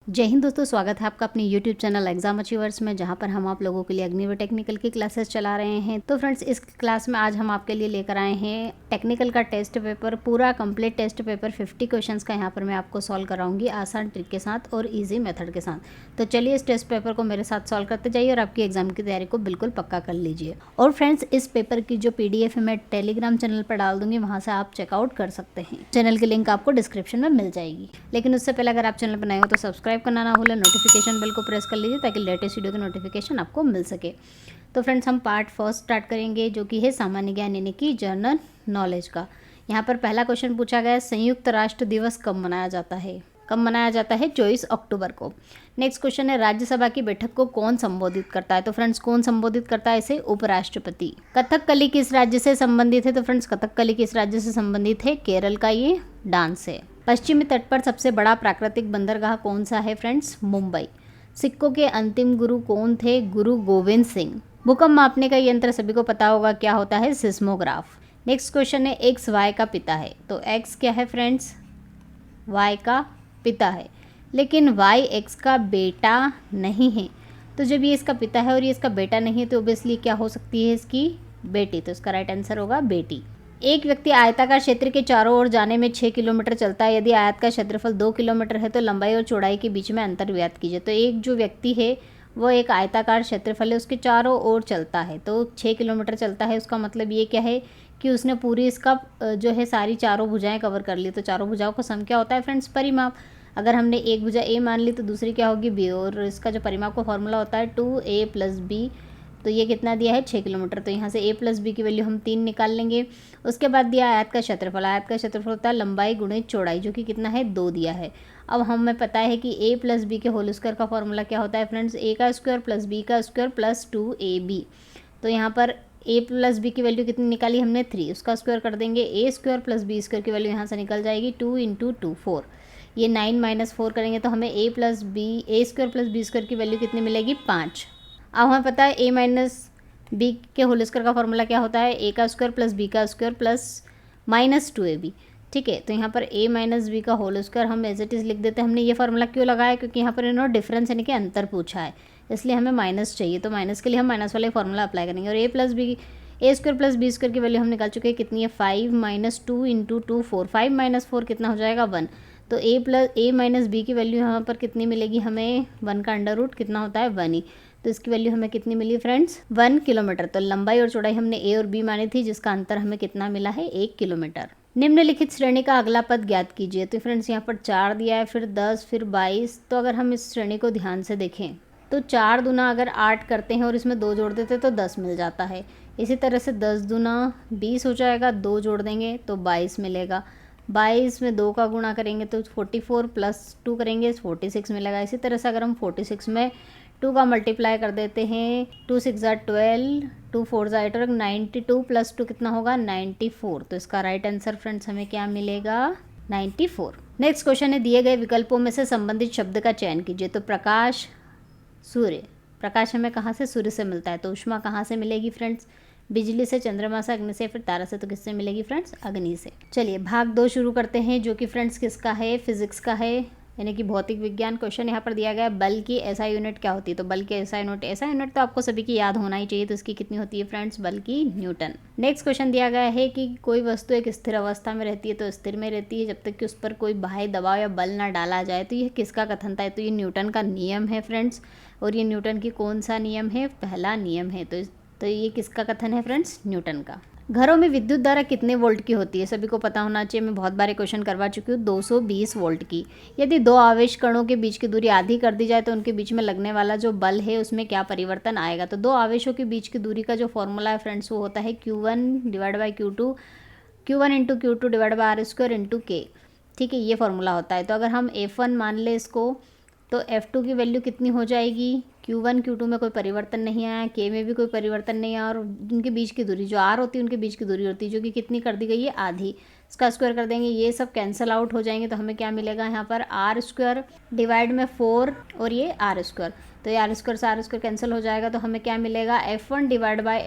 जय हिंद दोस्तों, स्वागत है आपका अपने YouTube चैनल एग्जाम अचीवर्स में, जहां पर हम आप लोगों के लिए अग्निवीर टेक्निकल की क्लासेस चला रहे हैं। तो फ्रेंड्स, इस क्लास में आज हम आपके लिए लेकर आए हैं टेक्निकल का टेस्ट पेपर, पूरा कंप्लीट टेस्ट पेपर 50 क्वेश्चंस का यहां पर मैं आपको सॉल्व कराऊंगी आसान ट्रिक के साथ और ईजी मेथड के साथ। तो चलिए इस टेस्ट पेपर को मेरे साथ सॉल्व करते जाइए और आपकी एग्जाम की तैयारी को बिल्कुल पक्का कर लीजिए। और फ्रेंड्स, इस पेपर की जो PDF है मैं टेलीग्राम चैनल पर डाल दूंगी, वहाँ से आप चेकआउट कर सकते हैं। चैनल की लिंक आपको डिस्क्रिप्शन में मिल जाएगी। लेकिन उससे पहले अगर आप चैनल पर नए हो तो सब्सक्राइब करना ना भूलें, नोटिफिकेशन बेल को प्रेस कर लीजिए ताकि लेटेस्ट वीडियो की नोटिफिकेशन आपको मिल सके। तो फ्रेंड्स, हम पार्ट फर्स्ट स्टार्ट करेंगे जो कि है सामान्य ज्ञान यानी कि जनरल नॉलेज का। यहाँ पर पहला क्वेश्चन पूछा गया है, संयुक्त राष्ट्र दिवस कब मनाया जाता है? कब मनाया जाता है? 24 अक्टूबर को। नेक्स्ट क्वेश्चन है, राज्यसभा की बैठक को कौन संबोधित करता है? तो फ्रेंड्स, कौन संबोधित करता है इसे? उपराष्ट्रपति। कथकली किस राज्य से संबंधित है? तो फ्रेंड्स, कथकली किस राज्य से संबंधित है? केरल का ये डांस है। पश्चिमी तट पर सबसे बड़ा प्राकृतिक बंदरगाह कौन सा है? फ्रेंड्स, मुंबई। सिक्कों के अंतिम गुरु कौन थे? गुरु गोविंद सिंह। भूकंप मापने का यंत्र सभी को पता होगा, क्या होता है? सिस्मोग्राफ। नेक्स्ट क्वेश्चन है, एक्स वाई का पिता है। तो एक्स क्या है फ्रेंड्स? वाई का पिता है, लेकिन वाई एक्स का बेटा नहीं है। तो जब ये इसका पिता है और ये इसका बेटा नहीं है तो ओबियसली क्या हो सकती है? इसकी बेटी। तो इसका राइट आंसर होगा बेटी। एक व्यक्ति आयताकार क्षेत्र के चारों ओर जाने में 6 किलोमीटर चलता है। यदि आयत का क्षेत्रफल 2 किलोमीटर है तो लंबाई और चौड़ाई के बीच में अंतर ज्ञात कीजिए। तो एक जो व्यक्ति है वो एक आयताकार क्षेत्रफल है, उसके चारों ओर चलता है तो 6 किलोमीटर चलता है। उसका मतलब ये क्या है कि उसने पूरी इसका जो है सारी चारों भुजाएं कवर कर ली। तो चारों भुजाओं का सम क्या होता है फ्रेंड्स? परिमाप। अगर हमने एक भुजा ए मान ली तो दूसरी क्या होगी? बी, और इसका जो परिमाप का फॉर्मूला होता है 2a + b। तो ये कितना दिया है? 6 किलोमीटर। तो यहाँ से a + b की वैल्यू हम 3 निकाल लेंगे। उसके बाद दिया आयत का क्षेत्रफल। आयत का क्षेत्रफल होता है लंबाई गुणित चौड़ाई, जो कि कितना है? 2 दिया है। अब हमें पता है कि a + b के होल स्क्वायर का फॉर्मूला क्या होता है फ्रेंड्स? a का स्क्वायर + b का स्क्वायर + 2ab। तो यहाँ पर a + b की वैल्यू कितनी निकाली हमने? 3। उसका स्क्वायर कर देंगे, a स्क्वायर + b स्क्वायर की वैल्यू यहाँ से निकल जाएगी 2 × 2 4। ये 9 - 4 करेंगे तो हमें a + b स्क्वायर की वैल्यू कितनी मिलेगी? 5। अब हमें पता है a - b के होल स्क्वायर का फॉर्मूला क्या होता है? a का स्क्वायर + b का स्क्वायर + -2ab। ठीक है, तो यहाँ पर a - b का होल स्क्वायर हम एज इट इज़ लिख देते हैं। हमने ये फार्मूला क्यों लगाया? क्योंकि यहाँ पर इन्होंने डिफरेंस यानी कि अंतर पूछा है, इसलिए हमें माइनस चाहिए। तो माइनस के लिए हम माइनस वाले फॉर्मूला अप्लाई करेंगे। और a स्क्वायर + b स्क्वायर की वैल्यू हम निकाल चुके हैं, कितनी है? 5 - 2 × 2 4। 5 - 4 कितना हो जाएगा? 1। तो a - b की वैल्यू यहाँ पर कितनी मिलेगी हमें? 1 का अंडर रूट कितना होता है? 1 ही। तो इसकी वैल्यू हमें कितनी मिली फ्रेंड्स? 1 किलोमीटर। तो लंबाई और चौड़ाई हमने a और b मानी थी, जिसका अंतर हमें कितना मिला है? 1 किलोमीटर। निम्नलिखित श्रेणी का अगला पद ज्ञात कीजिए। तो फ्रेंड्स, यहाँ पर 4 दिया है, फिर 10, फिर 22। तो अगर हम इस श्रेणी को ध्यान से देखें तो 4 दूना अगर 8 करते हैं और इसमें 2 जोड़ देते तो 10 मिल जाता है। इसी तरह से 10 दूना 20 हो जाएगा, 2 जोड़ देंगे तो 22 मिलेगा। 22 में 2 का गुणा करेंगे तो 44 + 2 करेंगे 46 मिलेगा। इसी तरह से अगर हम 46 में 2 का मल्टीप्लाई कर देते हैं, 2 × 6 = 12, 2 × 4 = 8 और 92 + 2 कितना होगा? 94। तो इसका राइट आंसर फ्रेंड्स हमें क्या मिलेगा? 94। नेक्स्ट क्वेश्चन है, दिए गए विकल्पों में से संबंधित शब्द का चयन कीजिए। तो प्रकाश, सूर्य। प्रकाश हमें कहाँ से? सूर्य से मिलता है। तो ऊष्मा कहाँ से मिलेगी फ्रेंड्स? बिजली से, चंद्रमा से, अग्नि से, फिर तारा से। तो किससे मिलेगी फ्रेंड्स? अग्नि से। चलिए भाग 2 शुरू करते हैं, जो कि फ्रेंड्स किसका है? फिजिक्स का है, यानी कि भौतिक विज्ञान। क्वेश्चन यहाँ पर दिया गया है, बल की SI यूनिट क्या होती है? तो बल की SI यूनिट तो आपको सभी की याद होना ही चाहिए। तो इसकी कितनी होती है फ्रेंड्स? बल की न्यूटन। नेक्स्ट क्वेश्चन दिया गया है कि कोई वस्तु एक स्थिर अवस्था में रहती है। तो स्थिर में रहती है जब तक कि उस पर कोई बाह्य दबाव या बल ना डाला जाए। तो यह किसका कथन था? तो ये न्यूटन का नियम है फ्रेंड्स। और ये न्यूटन की कौन सा नियम है? पहला नियम है। तो ये किसका कथन है फ्रेंड्स? न्यूटन का। घरों में विद्युत धारा कितने वोल्ट की होती है? सभी को पता होना चाहिए, मैं बहुत बार क्वेश्चन करवा चुकी हूँ। 220 वोल्ट की। यदि 2 आवेश कणों के बीच की दूरी आधी कर दी जाए तो उनके बीच में लगने वाला जो बल है उसमें क्या परिवर्तन आएगा? तो 2 आवेशों के बीच की दूरी का जो फॉर्मूला है फ्रेंड्स वो होता है Q1 / Q2, Q1 × Q2 / R² × K। ठीक है, ये फॉर्मूला होता है। तो अगर हम F1 मान ले इसको, तो F2 की वैल्यू कितनी हो जाएगी? Q1 Q2 में कोई परिवर्तन नहीं आया, K में भी कोई परिवर्तन नहीं आया, और उनके बीच की दूरी जो R होती है उनके बीच की दूरी होती है, जो कि कितनी कर दी गई है? आधी। इसका स्क्वायर कर देंगे, ये सब कैंसिल आउट हो जाएंगे। तो हमें क्या मिलेगा यहाँ पर? R² डिवाइड में 4 और ये R²। तो ये R² से R² कैंसिल हो जाएगा। तो हमें क्या मिलेगा? F1 /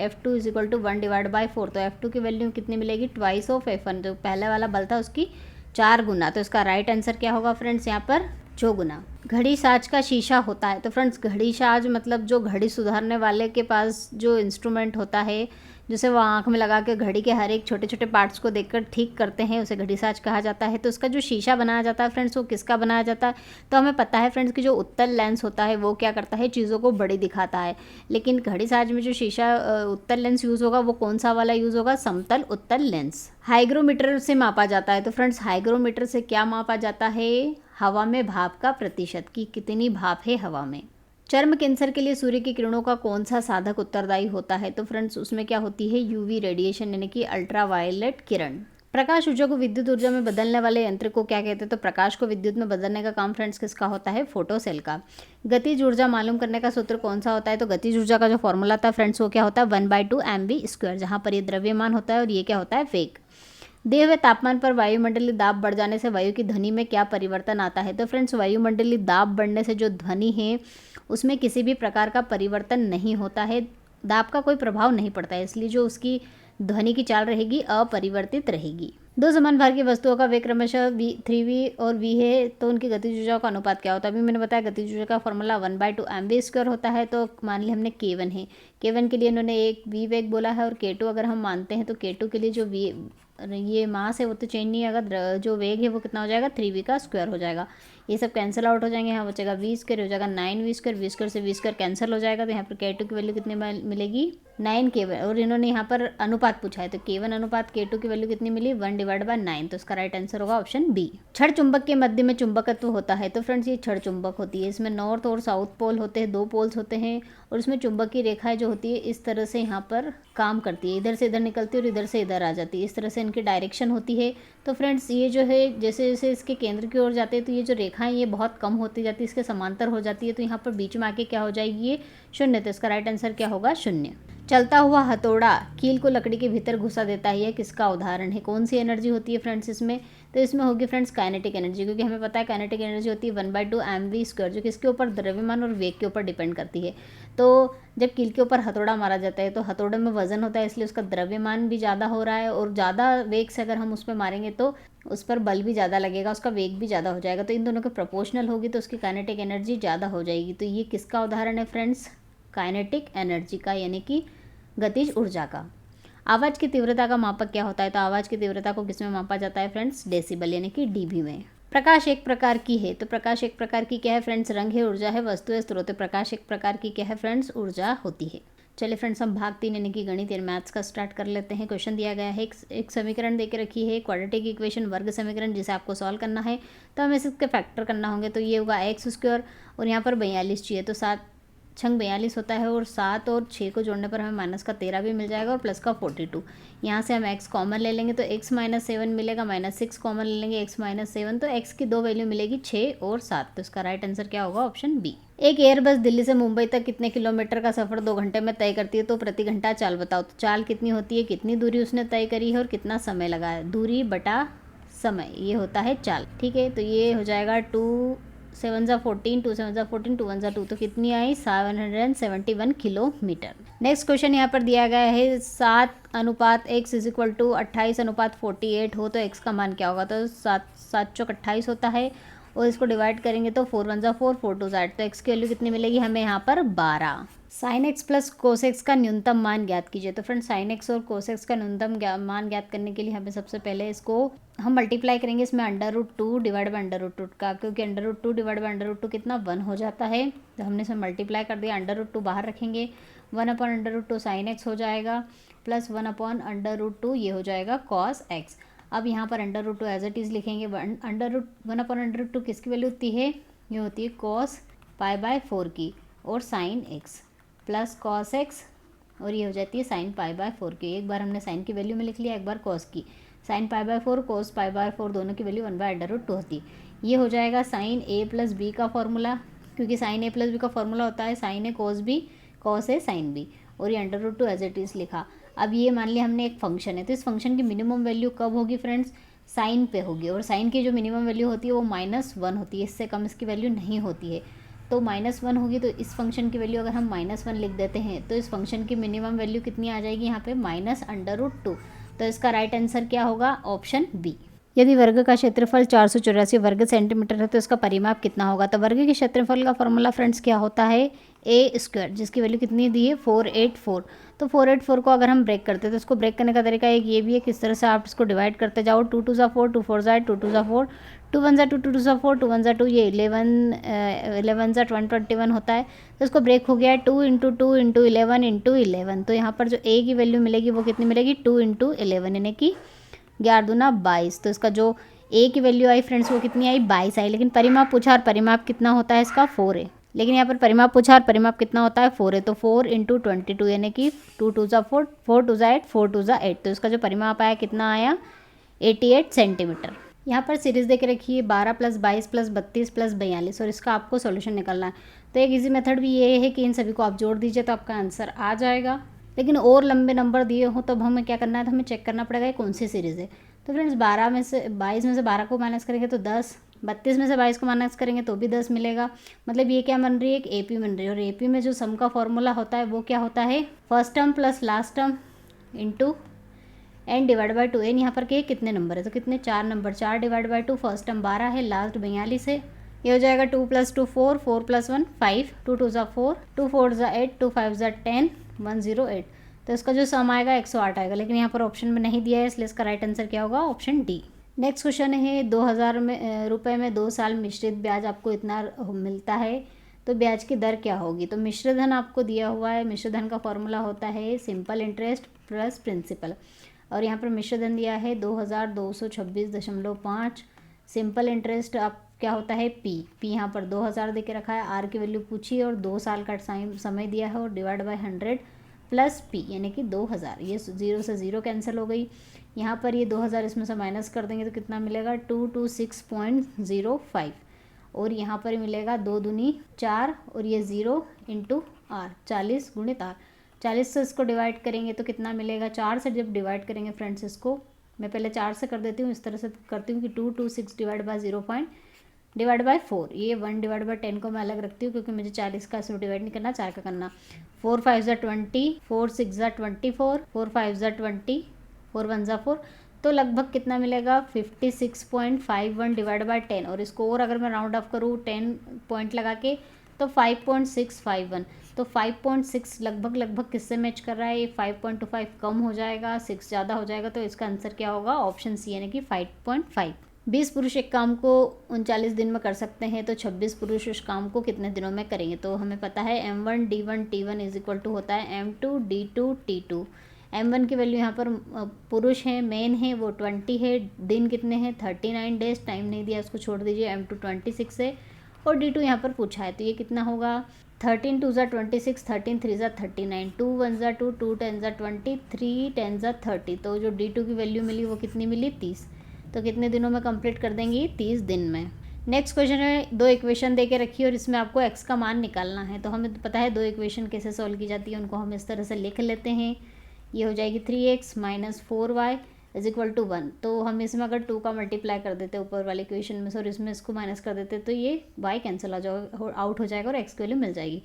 F2 = 1/4। तो F2 की वैल्यू कितनी मिलेगी? ट्वाइस ऑफ F1, जो पहले वाला बल था उसकी 4 गुना। तो इसका राइट आंसर क्या होगा फ्रेंड्स? यहाँ पर चौगुना। घड़ी साज का शीशा होता है। तो फ्रेंड्स घड़ी साज मतलब जो घड़ी सुधारने वाले के पास जो इंस्ट्रूमेंट होता है, जिसे वो आँख में लगा के घड़ी के हर एक छोटे छोटे पार्ट्स को देखकर ठीक करते हैं, उसे घड़ी साज कहा जाता है। तो उसका जो शीशा बनाया जाता है फ्रेंड्स, वो किसका बनाया जाता है? तो हमें पता है फ्रेंड्स कि जो उत्तल लेंस होता है वो क्या करता है, चीज़ों को बड़ी दिखाता है। लेकिन घड़ी साज में जो शीशा उत्तल लेंस यूज़ होगा वो कौन सा वाला यूज़ होगा? समतल उत्तल लेंस। हाइग्रोमीटर से मापा जाता है। तो फ्रेंड्स हाइग्रोमीटर से क्या मापा जाता है? हवा में भाप का प्रतिशत, की कितनी भाप है हवा में। चर्म कैंसर के लिए सूर्य की किरणों का कौन सा साधक उत्तरदायी होता है? तो फ्रेंड्स उसमें क्या होती है? यूवी रेडिएशन यानी कि अल्ट्रावायलेट किरण। प्रकाश ऊर्जा को विद्युत ऊर्जा में बदलने वाले यंत्र को क्या कहते हैं? तो प्रकाश को विद्युत में बदलने का काम फ्रेंड्स किसका होता है? फोटोसेल का। गतिज ऊर्जा मालूम करने का सूत्र कौन सा होता है? तो गतिज ऊर्जा का जो फॉर्मूला था फ्रेंड्स वो क्या होता है? 1/2 mv², जहाँ पर ये द्रव्यमान होता है और ये क्या होता है? वेग। दिए हुए तापमान पर वायुमंडलीय दाब बढ़ जाने से वायु की ध्वनि में क्या परिवर्तन आता है? तो फ्रेंड्स वायुमंडलीय दाब बढ़ने से जो ध्वनि है उसमें किसी भी प्रकार का परिवर्तन नहीं होता है, दाब का कोई प्रभाव नहीं पड़ता है, इसलिए जो उसकी ध्वनि की चाल रहेगी अपरिवर्तित रहेगी। दो समान भार की वस्तुओं का वेग क्रमशः 3v और v है, तो उनकी गतिज ऊर्जाओं का अनुपात क्या होता है? अभी मैंने बताया गतिज ऊर्जा का फॉर्मूला 1/2 mv² होता है। तो मान लिया हमने k1 है, k1 के लिए इन्होंने एक v वेग बोला है, और k2 अगर हम मानते हैं तो k2 के लिए जो v ये मास है वो तो चेंज नहीं आएगा, जो वेग है वो कितना हो जाएगा? 3v का स्क्वायर हो जाएगा। ये सब कैंसिल आउट हो जाएंगे, यहाँ बचेगा v² हो जाएगा 9v², v² से v² कैंसिल हो जाएगा। तो यहाँ पर k2 की वैल्यू कितनी मिलेगी? 9k1। और इन्होंने यहाँ पर अनुपात पूछा है, तो k1 अनुपात k2 की वैल्यू कितनी मिली? 1/9। तो इसका राइट आंसर होगा ऑप्शन बी। छड़ चुंबक के मध्य में चुंबकत्व होता है। तो फ्रेंड्स ये छड़ चुंबक होती है, इसमें नॉर्थ और साउथ पोल होते हैं, 2 पोल्स होते हैं, और इसमें चुंबक की रेखाएं जो होती है इस तरह से यहाँ पर काम करती है, इधर से इधर निकलती है और इधर से इधर आ जाती है, इस तरह से इनकी डायरेक्शन होती है। तो फ्रेंड्स ये जो है जैसे जैसे इसके केंद्र की ओर जाते हैं तो ये जो रेखाएं ये बहुत कम होती जाती है, इसके समांतर हो जाती है, तो यहाँ पर बीच में आके क्या हो जाएगी? ये 0। तो इसका राइट आंसर क्या होगा? 0। चलता हुआ हथौड़ा कील को लकड़ी के भीतर घुसा देता है, यह किसका उदाहरण है? कौन सी एनर्जी होती है फ्रेंड्स इसमें? तो इसमें होगी फ्रेंड्स काइनेटिक एनर्जी, क्योंकि हमें पता है काइनेटिक एनर्जी होती है 1/2 mv², जो किसके ऊपर? द्रव्यमान और वेग के ऊपर डिपेंड करती है। तो जब कील के ऊपर हथौड़ा मारा जाता है तो हथौड़े में वजन होता है, इसलिए उसका द्रव्यमान भी ज़्यादा हो रहा है, और ज़्यादा वेग से अगर हम उस पर मारेंगे तो उस पर बल भी ज़्यादा लगेगा, उसका वेग भी ज़्यादा हो जाएगा। तो इन दोनों के प्रोपोर्शनल होगी तो उसकी काइनेटिक एनर्जी ज़्यादा हो जाएगी। तो ये किसका उदाहरण है फ्रेंड्स? काइनेटिक एनर्जी का, यानी कि गतिज ऊर्जा का। आवाज़ की तीव्रता का मापक क्या होता है? तो आवाज़ की तीव्रता को किसमें मापा जाता है फ्रेंड्स? डेसिबल यानी कि डीबी में। प्रकाश एक प्रकार की है। तो प्रकाश एक प्रकार की क्या है फ्रेंड्स? रंग है, ऊर्जा है, वस्तु है, स्रोत है। प्रकाश एक प्रकार की क्या है फ्रेंड्स? ऊर्जा होती है। चलिए फ्रेंड्स हम भाग 3 यानी कि गणित या मैथ्स का स्टार्ट कर लेते हैं। क्वेश्चन दिया गया है, एक समीकरण दे के रखी है, क्वाड्रेटिक इक्वेशन वर्ग समीकरण, जिसे आपको सॉल्व करना है। तो हमें इसके फैक्टर करना होंगे, तो ये होगा x², और यहाँ पर 42 चाहिए, तो 7 छंग 42 होता है, और 7 और 6 को जोड़ने पर हमें माइनस का 13 भी मिल जाएगा और प्लस का 42। यहाँ से हम x कॉमन ले लेंगे तो x - 7 मिलेगा, -6 कॉमन ले लेंगे x - 7, तो x की 2 वैल्यू मिलेगी 6 और 7। तो इसका राइट आंसर क्या होगा? Option B. एक एयरबस दिल्ली से मुंबई तक कितने किलोमीटर का सफ़र 2 घंटे में तय करती है? तो प्रति घंटा चाल बताओ। तो चाल कितनी होती है, कितनी दूरी उसने तय करी है और कितना समय लगा है? दूरी बटा समय, ये होता है चाल। ठीक है, तो ये हो जाएगा 2 7 × 14, 2 7 × 14, 2 1 × 2, तो कितनी आई? 771 किलोमीटर। नेक्स्ट क्वेश्चन यहाँ पर दिया गया है, 7:x = 28:48 हो तो x का मान क्या होगा? तो 7 चौक 28 होता है, और इसको डिवाइड करेंगे तो 4 1 = 4, 4 2 = 8, तो x की वैल्यू कितनी मिलेगी हमें यहाँ पर? 12। sin x plus cos x का न्यूनतम मान ज्ञात कीजिए। तो फ्रेंड sin x और cos x का न्यूनतम मान ज्ञात करने के लिए हमें सबसे पहले इसको हम मल्टीप्लाई करेंगे इसमें √2 डिवाइड बाय √2 का, क्योंकि √2 डिवाइड बाय √2 कितना? 1 हो जाता है, तो हमने इसमें मल्टीप्लाई कर दिया, √2 बाहर रखेंगे, 1/√2 sin x हो जाएगा, प्लस 1/√2 ये हो जाएगा cos x। अब यहाँ पर √2 एज इट इज़ लिखेंगे, 1/√2 किसकी वैल्यू होती है? ये होती है cos π/4 की, और sin x plus cos x, और ये हो जाती है sin π/4 की। एक बार हमने sin की वैल्यू में लिख लिया, एक बार cos की। sin π/4 cos π/4 दोनों की वैल्यू 1/√2 होती। ये हो जाएगा sin a प्लस b का फॉर्मूला, क्योंकि sin a प्लस b का फॉर्मूला होता है sin a cos b, cos a sin b, और ये √2 एज इट इज़ लिखा। अब ये मान लिया हमने एक फंक्शन है, तो इस फंक्शन की मिनिमम वैल्यू कब होगी फ्रेंड्स? साइन पे होगी, और साइन की जो मिनिमम वैल्यू होती है वो -1 होती है, इससे कम इसकी वैल्यू नहीं होती है। तो -1 होगी, तो इस फंक्शन की वैल्यू अगर हम -1 लिख देते हैं तो इस फंक्शन की मिनिमम वैल्यू कितनी आ जाएगी यहाँ पे? -√2। तो इसका राइट आंसर क्या होगा? Option B. यदि वर्ग का क्षेत्रफल 484 वर्ग सेंटीमीटर है तो इसका परिमाप कितना होगा। तो वर्ग के क्षेत्रफल का फॉर्मूला फ्रेंड्स क्या होता है, ए स्क्वायर, जिसकी वैल्यू कितनी दी है 484। तो 484 को अगर हम ब्रेक करते हैं तो इसको ब्रेक करने का तरीका एक ये भी है, किस तरह से आप इसको डिवाइड करते जाओ। 2 2 4, 2 4 2 2 4, 2 1 2 2 2 4, 2 1 2, ये 11 21 होता है। तो इसको ब्रेक हो गया है 2 इंटू 2 इंटू 11 तो यहाँ पर जो ए की वैल्यू मिलेगी वो कितनी मिलेगी 2 इंटू 11 यानी कि 11 दूना 22। तो इसका जो ए की वैल्यू आई फ्रेंड्स वो कितनी आई 22 आई। लेकिन परिमाप पूछा और परिमाप कितना होता है इसका 4 है। लेकिन यहाँ पर परिमाप पूछा और परिमाप कितना होता है 4 है। तो 4 इंटू 22 यानी कि 2 2 ज़ा 4, 4 2 ज़ा 8, 4 2 ज़ा 8। तो इसका जो परिमाप आया कितना आया 88 सेंटीमीटर। यहाँ पर सीरीज दे के रखी है 12 + 22 + 32 + 42 और इसका आपको सॉल्यूशन निकालना है। तो एक इजी मेथड भी ये है कि इन सभी को आप जोड़ दीजिए तो आपका आंसर आ जाएगा। लेकिन और लंबे नंबर दिए हो तब हमें क्या करना है, तो हमें चेक करना पड़ेगा ये कौन सी सीरीज़ है। तो फ्रेंड्स 22 में से 12 को माइनस करेंगे तो 10, 32 में से 22 को माइनस करेंगे तो भी 10 मिलेगा। मतलब ये क्या बन रही है, एक एपी बन रही है। और एपी में जो सम का फॉर्मूला होता है वो क्या होता है, first term plus last term into n divide by 2। N यहाँ पर के कितने नंबर है, तो कितने 4 number, 4 divide by 2, first term 12 है, लास्ट 42 है। ये हो जाएगा 2 + 2 4, 4 + 1 5, 2 2 ज़ा 4, 2 4 ज़ा 8, 2 5 ज़ा 10, 108। तो इसका जो सम आएगा 108 आएगा। लेकिन यहाँ पर ऑप्शन में नहीं दिया है, इसलिए इसका राइट आंसर क्या होगा, ऑप्शन डी। नेक्स्ट क्वेश्चन है 2000 रुपये में 2 साल मिश्रित ब्याज आपको इतना मिलता है तो ब्याज की दर क्या होगी। तो मिश्र धन आपको दिया हुआ है। मिश्र धन का फॉर्मूला होता है सिंपल इंटरेस्ट प्लस प्रिंसिपल। और यहाँ पर मिश्र धन दिया है 2226.5। सिंपल इंटरेस्ट आप क्या होता है पी यहाँ पर 2000 दे के रखा है, आर की वैल्यू पूछी और 2 साल का समय दिया है और डिवाइड बाय 100 प्लस पी यानी कि 2000। ये 0 से 0 कैंसिल हो गई। यहाँ पर ये 2000 इसमें से माइनस कर देंगे तो कितना मिलेगा 226.05। और यहाँ पर मिलेगा 2 दूनी 4 और ये 0 इंटू आर 40 गुणित आर। 40 से इसको डिवाइड करेंगे तो कितना मिलेगा, 4 से जब डिवाइड करेंगे फ्रेंड्स इसको, मैं पहले 4 से कर देती हूँ, इस तरह से करती हूँ कि 226 डिवाइड बाय 0 डिवाइड बाय 4। ये 1 डिवाइड बाय 10 को मैं अलग रखती हूँ क्योंकि मुझे 40 का इसमें डिवाइड नहीं करना, 4 का करना। 4 5 ज़ा 20, 4 6 ज़ा 24, 4 5 ज़ा 20, 4 1 ज़ा 4। तो लगभग कितना मिलेगा 56.51 डिवाइड बाय 10। और इसको और अगर मैं राउंड ऑफ करूँ 10 पॉइंट लगा के तो 5.651। तो 5.6 लगभग किससे मैच कर रहा है, ये 5.25 कम हो जाएगा, 6 ज़्यादा हो जाएगा। तो इसका आंसर क्या होगा, ऑप्शन सी यानी कि 5.5। 20 पुरुष एक काम को 39 दिन में कर सकते हैं तो 26 पुरुष उस काम को कितने दिनों में करेंगे। तो हमें पता है M1 D1 T1 is equal to होता है M2 D2 T2। M1 की वैल्यू यहाँ पर पुरुष है, मेन है, वो 20 है। दिन कितने हैं 39 डेज, टाइम नहीं दिया उसको छोड़ दीजिए। M2 26 है और D2 यहाँ पर पूछा है तो ये कितना होगा 13 2 ज़ा 26, 13 3 ज़ा 39, 2 1 ज़ा 2, 2 10 ज़ा 20, 3 10 ज़ा 30। तो जो D2 की वैल्यू मिली वो कितनी मिली 30। तो कितने दिनों में कंप्लीट कर देंगी 30 दिन में। नेक्स्ट क्वेश्चन है 2 इक्वेशन दे के रखी है और इसमें आपको x का मान निकालना है। तो हमें पता है 2 इक्वेशन कैसे सॉल्व की जाती है, उनको हम इस तरह से लिख लेते हैं। ये हो जाएगी 3x - 4y is equal to 1। तो हम इसमें अगर 2 का मल्टीप्लाई कर देते हैं ऊपर वाले इक्वेशन में से और इसमें इसको माइनस कर देते तो ये y कैंसिल आउट हो जाएगा और x की वैल्यू मिल जाएगी।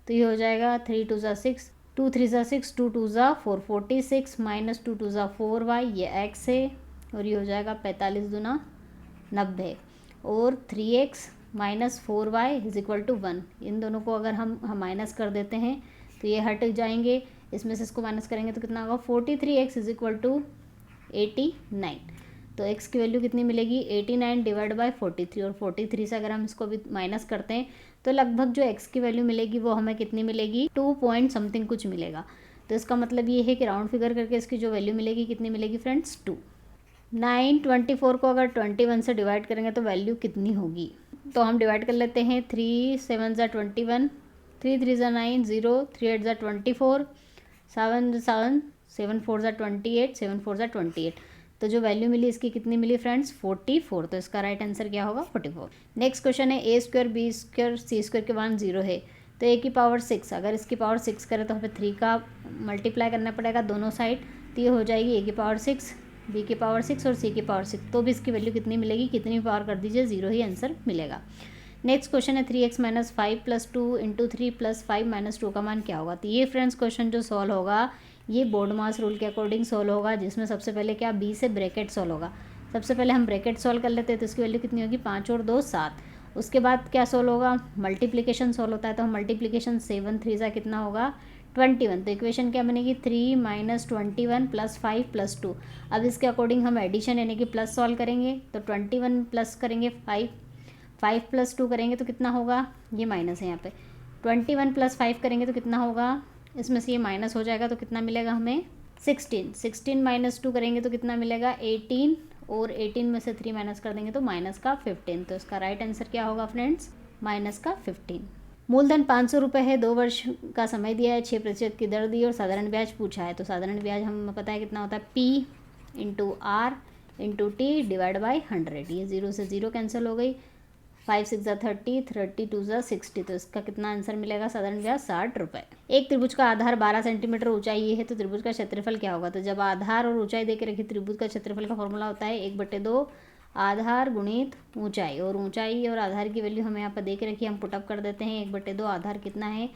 तो ये हो जाएगा 3 2 ज़ा 6, 2 3 ज़ा 6, 2 2 ज़ा 4, 46 - 2 2 ज़ा 4y, ये x है। और ये हो जाएगा 45 दूना 90 और 3x - 4y is equal to 1। इन दोनों को अगर हम माइनस कर देते हैं तो ये हट जाएंगे, इसमें से इसको माइनस करेंगे तो कितना होगा 43x इज इक्वल टू 89। तो x की वैल्यू कितनी मिलेगी 89 डिवाइड बाय 43। और 43 से अगर हम इसको भी माइनस करते हैं तो लगभग जो x की वैल्यू मिलेगी वो हमें कितनी मिलेगी 2 पॉइंट समथिंग कुछ मिलेगा। तो इसका मतलब ये है कि राउंड फिगर करके इसकी जो वैल्यू मिलेगी कितनी मिलेगी फ्रेंड्स 2। 9 24 को अगर 21 से डिवाइड करेंगे तो वैल्यू कितनी होगी। तो हम डिवाइड कर लेते हैं 3 7 ज़ा 21, 3 3 ज़ा 9, 0 3 8 ज़ा 24, 7 7 7 4 ज़ा 28, 7 4 ज़ा 28। तो जो वैल्यू मिली इसकी कितनी मिली फ्रेंड्स 44। तो इसका राइट आंसर क्या होगा 44। नेक्स्ट क्वेश्चन है a square b square c square के मान 0 है तो a की पावर 6, अगर इसकी पावर 6 करें तो हमें 3 का मल्टीप्लाई करना पड़ेगा दोनों साइड। तो ये हो जाएगी a की पावर 6, b की पावर 6 और c की पावर 6। तो भी इसकी वैल्यू कितनी मिलेगी, कितनी पावर कर दीजिए 0 ही आंसर मिलेगा। नेक्स्ट क्वेश्चन है 3x - 5 + 2 इंटू 3 + 5 - 2 का मान क्या होगा। तो ये फ्रेंड्स क्वेश्चन जो सॉल्व होगा ये बोर्ड मास रूल के अकॉर्डिंग सॉल्व होगा, जिसमें सबसे पहले क्या b से ब्रैकेट सॉल्व होगा। सबसे पहले हम ब्रैकेट सॉल्व कर लेते हैं, तो इसकी वैल्यू कितनी होगी, 5 और 2 7। उसके बाद क्या सॉल्व होगा, मल्टीप्लिकेशन सॉल्व होता है, तो हम मल्टीप्लिकेशन 7 3 सा कितना होगा 21। तो इक्वेशन क्या बनेगी 3 - 21 + 5 + 2। अब इसके अकॉर्डिंग हम एडिशन यानी कि प्लस सॉल्व करेंगे, तो 21 प्लस करेंगे 5 + 2 करेंगे तो कितना होगा, ये माइनस है यहाँ पे, 21 + 5 करेंगे तो कितना होगा, इसमें से ये माइनस हो जाएगा तो कितना मिलेगा हमें 16। 16 - 2 करेंगे तो कितना मिलेगा 18, और 18 में से 3 माइनस कर देंगे तो माइनस का 15। तो इसका राइट आंसर क्या होगा फ्रेंड्स, माइनस का 15। मूलधन 500 रुपये है, 2 वर्ष का समय दिया है, 6% की दर दी और साधारण ब्याज पूछा है। तो साधारण ब्याज हमें पता है कितना होता है, P × R × T / 100। ये 0 से 0 कैंसिल हो गई, 5 6 = 30, 30 2 = 60। तो इसका कितना आंसर मिलेगा, साधारण ब्याज 60 रुपये। एक त्रिभुज का आधार 12 सेंटीमीटर ऊंचाई है, तो त्रिभुज का क्षेत्रफल क्या होगा। तो जब आधार और ऊंचाई देके रखी, त्रिभुज का क्षेत्रफल का फॉर्मूला होता है 1/2 आधार गुणित ऊंचाई, और ऊंचाई और आधार की वैल्यू हमें यहाँ पर दे के रखी, हम पुटअप कर देते हैं। 1/2 आधार कितना है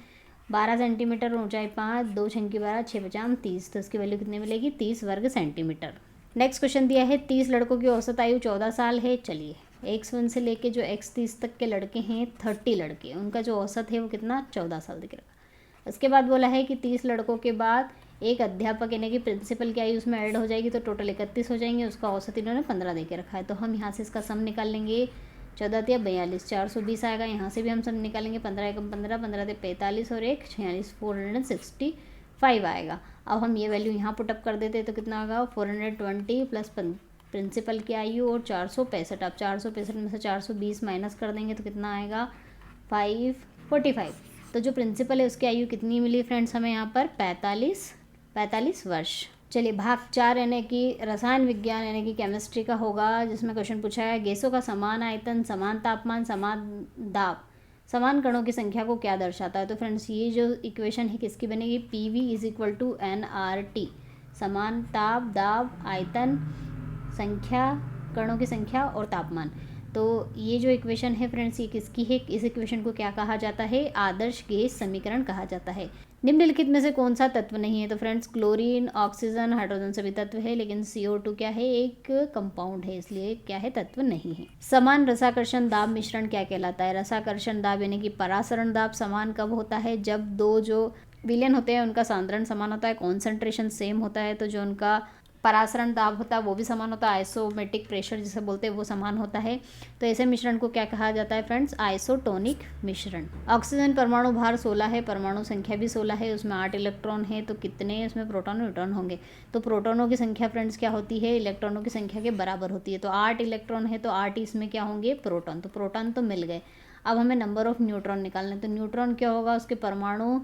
12 सेंटीमीटर, ऊंचाई 5, 2 × 12 6 × 5 = 30। तो इसकी वैल्यू कितनी मिलेगी, 30 वर्ग सेंटीमीटर। नेक्स्ट क्वेश्चन दिया है 30 लड़कों की औसत आयु 14 साल है। चलिए X1 से लेके जो X30 तक के लड़के हैं, 30 लड़के, उनका जो औसत है वो कितना 14 साल दिख रहा है। उसके बाद बोला है कि 30 लड़कों के बाद एक अध्यापक यानी कि प्रिंसिपल की आयु उसमें ऐड हो जाएगी, तो टोटल 31 हो जाएंगे। उसका औसत इन्होंने 15 दे के रखा है, तो हम यहाँ से इसका सम निकाल लेंगे। 14 × 42 420 आएगा। यहाँ से भी हम सम निकालेंगे, 15 × 15 15 × 45 और 1 46 465 आएगा। अब हम ये वैल्यू यहाँ पुटअप कर देते हैं, तो कितना होगा 420 प्लस प्रिंसिपल की आयु और 465। अब 465 में से 420 माइनस कर देंगे तो कितना आएगा 545। तो जो प्रिंसिपल है उसकी आयु कितनी मिली फ्रेंड्स हमें यहाँ पर 45 वर्ष। चलिए भाग 4 यानी कि रसायन विज्ञान यानी कि केमिस्ट्री का होगा, जिसमें क्वेश्चन पूछा है गैसों का समान आयतन, समान तापमान, समान दाब, समान कणों की संख्या को क्या दर्शाता है। तो फ्रेंड्स ये जो इक्वेशन है किसकी बनेगी, PV = nRT, समान ताप, दाब, आयतन, संख्या, कणों की संख्या और तापमान। तो ये जो इक्वेशन है फ्रेंड्स ये किसकी है, इस इक्वेशन को क्या कहा जाता है, आदर्श गैस समीकरण कहा जाता है। निम्नलिखित में से कौन सा तत्व नहीं है। तो फ्रेंड्स क्लोरीन, ऑक्सीजन, हाइड्रोजन सभी तत्व है, लेकिन CO2 क्या है, एक कंपाउंड है, इसलिए क्या है, तत्व नहीं है। समान रसाकर्षण दाब मिश्रण क्या कहलाता है। रसाकर्षण दाब यानी कि परासरण दाब समान कब होता है, जब दो जो विलयन होते हैं उनका सांद्रण समान होता है, कॉन्सेंट्रेशन सेम होता है, तो जो उनका परासरण दाब होता है वो भी समान होता है, आइसोमेटिक प्रेशर जिसे बोलते हैं वो समान होता है। तो ऐसे मिश्रण को क्या कहा जाता है फ्रेंड्स, आइसोटोनिक मिश्रण। ऑक्सीजन परमाणु भार 16 है, परमाणु संख्या भी 16 है, उसमें 8 इलेक्ट्रॉन है, तो कितने उसमें प्रोटॉन न्यूट्रॉन होंगे। तो प्रोटॉनों की संख्या फ्रेंड्स क्या होती है, इलेक्ट्रॉनों की संख्या के बराबर होती है। तो 8 इलेक्ट्रॉन है तो 8 इसमें क्या होंगे, प्रोटॉन। तो प्रोटॉन तो मिल गए। अब हमें नंबर ऑफ न्यूट्रॉन निकालना है। तो न्यूट्रॉन क्या होगा, उसके परमाणु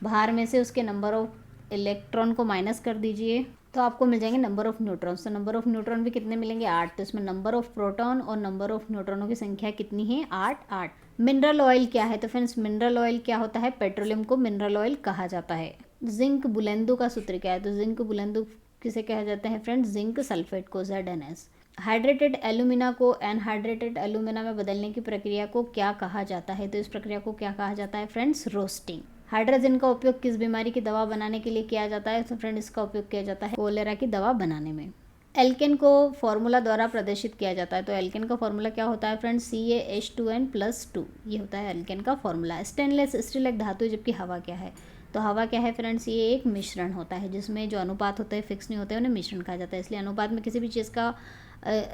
भार में से उसके नंबर ऑफ इलेक्ट्रॉन को माइनस कर दीजिए, तो आपको मिल जाएंगे नंबर ऑफ न्यूट्रॉन्स। तो नंबर ऑफ न्यूट्रॉन भी कितने मिलेंगे, 8। तो इसमें नंबर ऑफ प्रोटॉन और नंबर ऑफ न्यूट्रॉनों की संख्या कितनी है, 8। मिनरल ऑयल क्या है। तो फ्रेंड्स मिनरल ऑयल क्या होता है, पेट्रोलियम को मिनरल ऑयल कहा जाता है। जिंक बुलेंदु का सूत्र क्या है। तो जिंक बुलेंदु किसे कहा जाता है फ्रेंड्स, जिंक सल्फेट को, ZNS। हाइड्रेटेड एल्यूमिना को एनहाइड्रेटेड एल्यूमिना में बदलने की प्रक्रिया को क्या कहा जाता है। तो इस प्रक्रिया को क्या कहा जाता है फ्रेंड्स, रोस्टिंग। हाइड्रोजन का उपयोग किस बीमारी की दवा बनाने के लिए किया जाता है। तो फ्रेंड इसका उपयोग किया जाता है कोलेरा की दवा बनाने में। एल्केन को फॉर्मूला द्वारा प्रदर्शित किया जाता है। तो एल्केन का फॉर्मूला क्या होता है फ्रेंड्स, CaH2n+2, ये होता है एल्केन का फॉर्मूला। स्टेनलेस स्टील एक धातु है, जबकि हवा क्या है। तो हवा क्या है फ्रेंड्स, ये एक मिश्रण होता है जिसमें जो अनुपात होते हैं फिक्स नहीं होते, उन्हें मिश्रण कहा जाता है। इसलिए अनुपात में किसी भी चीज़ का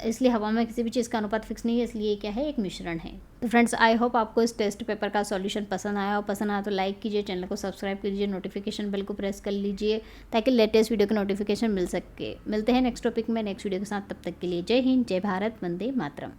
इसलिए हवा में किसी भी चीज़ का अनुपात फिक्स नहीं है, इसलिए क्या है, एक मिश्रण है। तो फ्रेंड्स आई होप आपको इस टेस्ट पेपर का सॉल्यूशन पसंद आया हो। पसंद आया तो लाइक कीजिए, चैनल को सब्सक्राइब कीजिए, नोटिफिकेशन बेल को प्रेस कर लीजिए ताकि लेटेस्ट वीडियो का नोटिफिकेशन मिल सके। मिलते हैं नेक्स्ट टॉपिक में नेक्स्ट वीडियो के साथ, तब तक के लिए जय हिंद, जय भारत, वंदे मातरम।